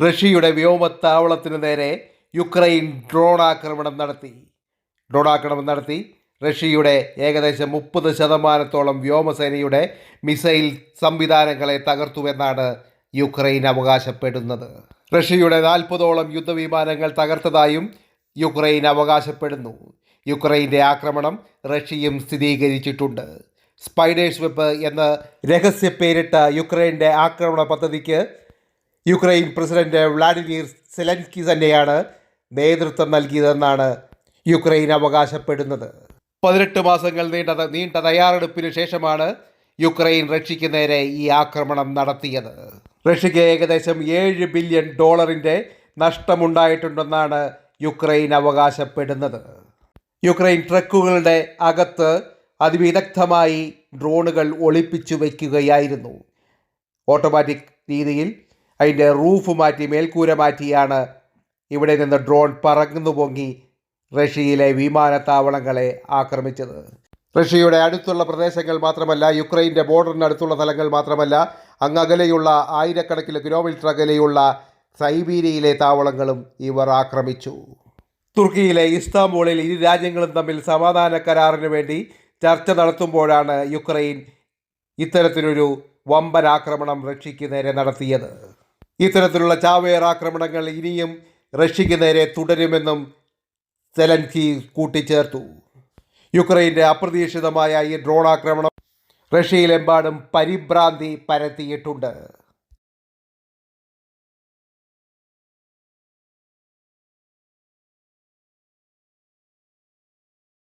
റഷ്യയുടെ വ്യോമത്താവളത്തിനു നേരെ Ukraine drone ആക്രമണം നടത്തി റഷ്യയുടെ ഏകദേശം 30% വ്യോമസേനയുടെ മിസൈൽ സംവിധാനങ്ങളെ തകർത്തുവെന്നാണ് യുക്രൈൻ അവകാശപ്പെടുന്നത്. റഷ്യയുടെ 40ഓളം യുദ്ധവിമാനങ്ങൾ തകർത്തതായും യുക്രൈൻ അവകാശപ്പെടുന്നു. യുക്രൈൻ്റെ ആക്രമണം റഷ്യയും സ്ഥിരീകരിച്ചിട്ടുണ്ട്. സ്പൈഡേഴ്സ് വെബ് എന്ന രഹസ്യ പേരിട്ട യുക്രൈൻ്റെ ആക്രമണ പദ്ധതിക്ക് യുക്രൈൻ പ്രസിഡന്റ് വ്ളാഡിമിർ സെലൻസ്കി തന്നെയാണ് നേതൃത്വം നൽകിയതെന്നാണ് യുക്രൈൻ അവകാശപ്പെടുന്നത്. 18 മാസങ്ങൾ നീണ്ട തയ്യാറെടുപ്പിന് ശേഷമാണ് യുക്രൈൻ റഷ്യയ്ക്ക് നേരെ ഈ ആക്രമണം നടത്തിയത്. റഷ്യയ്ക്ക് ഏകദേശം $7 ബില്യൺ നഷ്ടമുണ്ടായിട്ടുണ്ടെന്നാണ് യുക്രൈൻ അവകാശപ്പെടുന്നത്. യുക്രൈൻ ട്രക്കുകളുടെ അകത്ത് അതിവിദഗ്ധമായി ഡ്രോണുകൾ ഒളിപ്പിച്ചു വയ്ക്കുകയായിരുന്നു. ഓട്ടോമാറ്റിക് രീതിയിൽ അതിൻ്റെ റൂഫ് മാറ്റി മേൽക്കൂര മാറ്റിയാണ് ഇവിടെ നിന്ന് ഡ്രോൺ പറന്നു പൊങ്ങി റഷ്യയിലെ വിമാനത്താവളങ്ങളെ ആക്രമിച്ചത്. റഷ്യയുടെ അടുത്തുള്ള പ്രദേശങ്ങൾ മാത്രമല്ല, യുക്രൈൻ്റെ ബോർഡറിനടുത്തുള്ള സ്ഥലങ്ങൾ മാത്രമല്ല, അങ്ങകലെയുള്ള ആയിരക്കണക്കിന് കിലോമീറ്റർ അകലെയുള്ള സൈബീരിയയിലെ താവളങ്ങളും ഇവർ ആക്രമിച്ചു. തുർക്കിയിലെ ഇസ്താംബൂളിൽ ഇരു രാജ്യങ്ങളും തമ്മിൽ സമാധാന കരാറിന് വേണ്ടി ചർച്ച നടത്തുമ്പോഴാണ് യുക്രൈൻ ഇത്തരത്തിലൊരു വമ്പൻ ആക്രമണം റഷ്യയ്ക്ക് നേരെ നടത്തിയത്. ഇത്തരത്തിലുള്ള ചാവേർ ആക്രമണങ്ങൾ ഇനിയും റഷ്യയ്ക്ക് നേരെ തുടരുമെന്നും സെലൻസ്കി കൂട്ടിച്ചേർത്തു. യുക്രൈൻ്റെ അപ്രതീക്ഷിതമായ ഈ ഡ്രോൺ ആക്രമണം റഷ്യയിലെമ്പാടും പരിഭ്രാന്തി പരത്തിയിട്ടുണ്ട്.